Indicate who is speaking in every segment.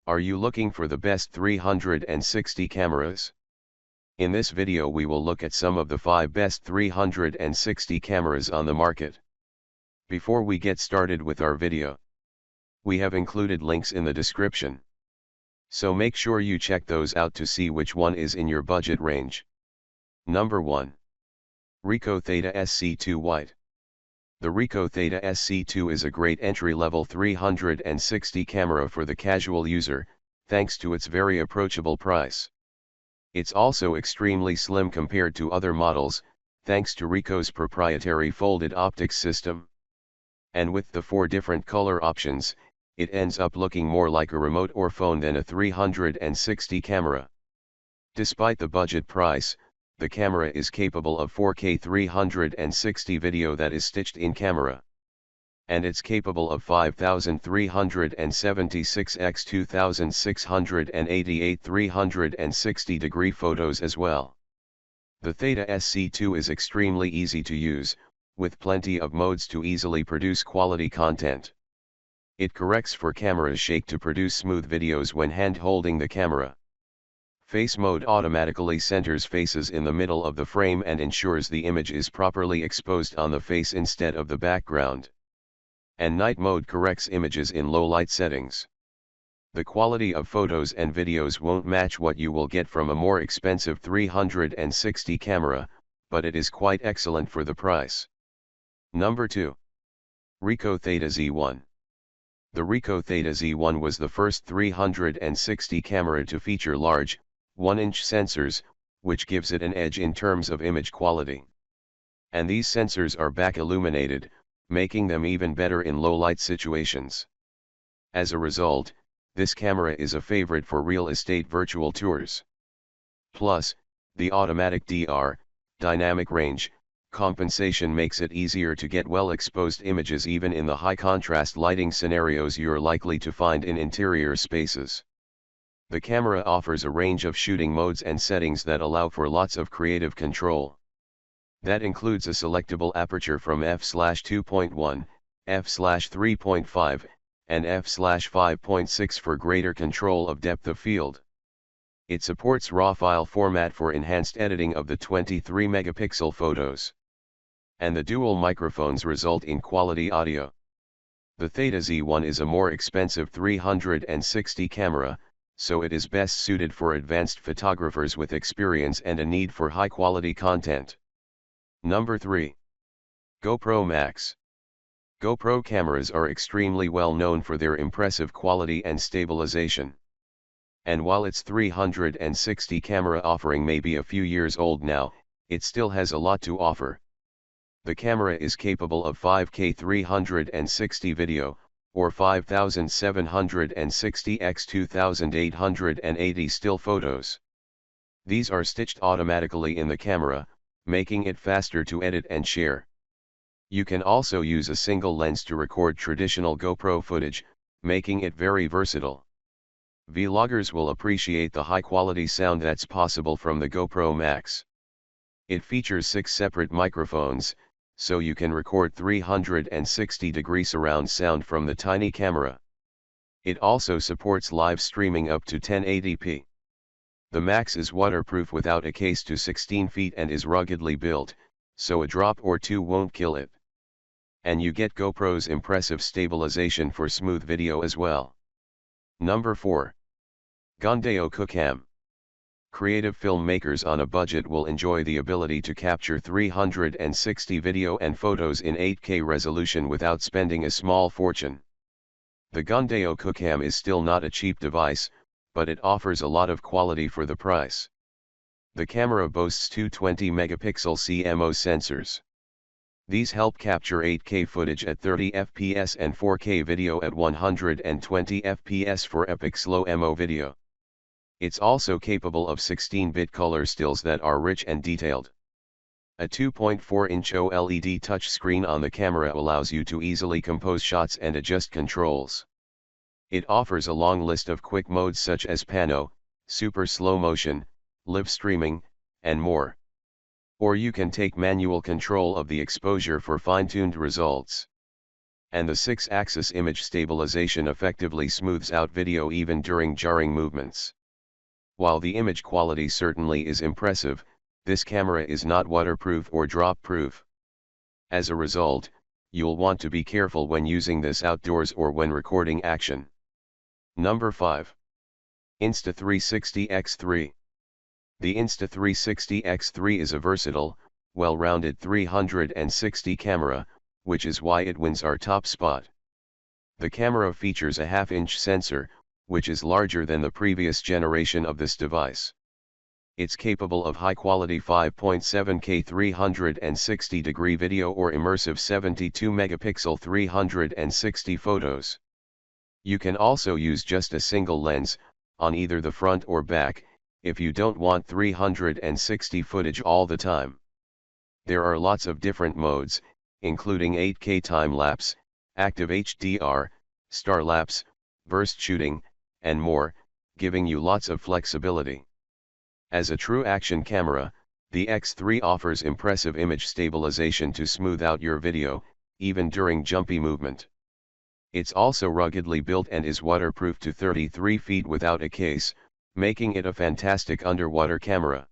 Speaker 1: Are you looking for the best 360 cameras? In this video we will look at some of the 5 best 360 cameras on the market. Before we get started with our video, we have included links in the description. So make sure you check those out to see which one is in your budget range. Number 1. Ricoh Theta Z1 White. The Ricoh Theta Z1 is a great entry-level 360 camera for the casual user, thanks to its very approachable price. It's also extremely slim compared to other models, thanks to Ricoh's proprietary folded optics system. And with the 4 different color options, it ends up looking more like a remote or phone than a 360 camera. Despite the budget price, the camera is capable of 4K 360 video that is stitched in camera. And it's capable of 5376 x 2688 360 degree photos as well. The Theta Z1 is extremely easy to use, with plenty of modes to easily produce quality content. It corrects for camera's shake to produce smooth videos when hand-holding the camera. Face mode automatically centers faces in the middle of the frame and ensures the image is properly exposed on the face instead of the background. And night mode corrects images in low light settings. The quality of photos and videos won't match what you will get from a more expensive 360 camera, but it is quite excellent for the price. Number 2. Ricoh Theta Z1. The Ricoh Theta Z1 was the first 360 camera to feature large, 1-inch sensors, which gives it an edge in terms of image quality. And these sensors are back illuminated, making them even better in low light situations. As a result, this camera is a favorite for real estate virtual tours. Plus, the automatic dynamic range compensation makes it easier to get well-exposed images even in the high-contrast lighting scenarios you're likely to find in interior spaces. The camera offers a range of shooting modes and settings that allow for lots of creative control. That includes a selectable aperture from f/2.1, f/3.5, and f/5.6 for greater control of depth of field. It supports RAW file format for enhanced editing of the 23-megapixel photos. And the dual microphones result in quality audio. The Theta Z1 is a more expensive 360 camera, so it is best suited for advanced photographers with experience and a need for high-quality content. Number 3. GoPro MAX. GoPro cameras are extremely well known for their impressive quality and stabilization. And while its 360 camera offering may be a few years old now, it still has a lot to offer. The camera is capable of 5K 360 video, or 5760 x 2880 still photos. These are stitched automatically in the camera, making it faster to edit and share. You can also use a single lens to record traditional GoPro footage, making it very versatile. Vloggers will appreciate the high-quality sound that's possible from the GoPro MAX. It features 6 separate microphones, so you can record 360-degree surround sound from the tiny camera. It also supports live streaming up to 1080p. The Max is waterproof without a case to 16 feet and is ruggedly built, so a drop or two won't kill it. And you get GoPro's impressive stabilization for smooth video as well. Number 4. KanDao QooCam. Creative filmmakers on a budget will enjoy the ability to capture 360 video and photos in 8K resolution without spending a small fortune. The KanDao QooCam is still not a cheap device, but it offers a lot of quality for the price. The camera boasts 2 20-megapixel CMO sensors. These help capture 8K footage at 30 fps and 4K video at 120 fps for epic slow-mo video. It's also capable of 16-bit color stills that are rich and detailed. A 2.4-inch OLED touchscreen on the camera allows you to easily compose shots and adjust controls. It offers a long list of quick modes such as pano, super slow motion, live streaming, and more. Or you can take manual control of the exposure for fine-tuned results. and the 6-axis image stabilization effectively smooths out video even during jarring movements. While the image quality certainly is impressive, this camera is not waterproof or drop-proof. As a result, you'll want to be careful when using this outdoors or when recording action. Number 5. Insta360 X3. The Insta360 X3 is a versatile, well-rounded 360 camera, which is why it wins our top spot. The camera features a half-inch sensor, which is larger than the previous generation of this device. It's capable of high-quality 5.7K 360-degree video or immersive 72-megapixel 360 photos. You can also use just a single lens, on either the front or back, if you don't want 360 footage all the time. There are lots of different modes, including 8K time-lapse, active HDR, star-lapse, burst shooting, and more, giving you lots of flexibility. As a true action camera, the X3 offers impressive image stabilization to smooth out your video, even during jumpy movement. It's also ruggedly built and is waterproof to 33 feet without a case, making it a fantastic underwater camera.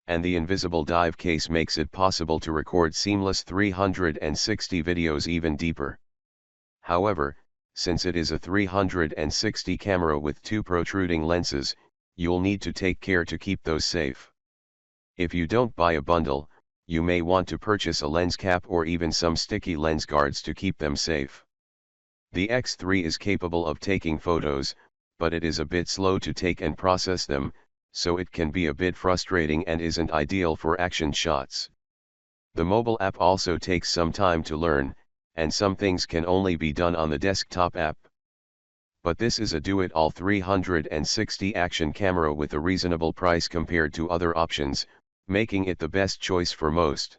Speaker 1: And the invisible dive case makes it possible to record seamless 360 videos even deeper. However, since it is a 360 camera with 2 protruding lenses, you'll need to take care to keep those safe. If you don't buy a bundle, you may want to purchase a lens cap or even some sticky lens guards to keep them safe. The X3 is capable of taking photos, but it is a bit slow to take and process them, so it can be a bit frustrating and isn't ideal for action shots. The mobile app also takes some time to learn, and some things can only be done on the desktop app. But this is a do-it-all 360 action camera with a reasonable price compared to other options, making it the best choice for most.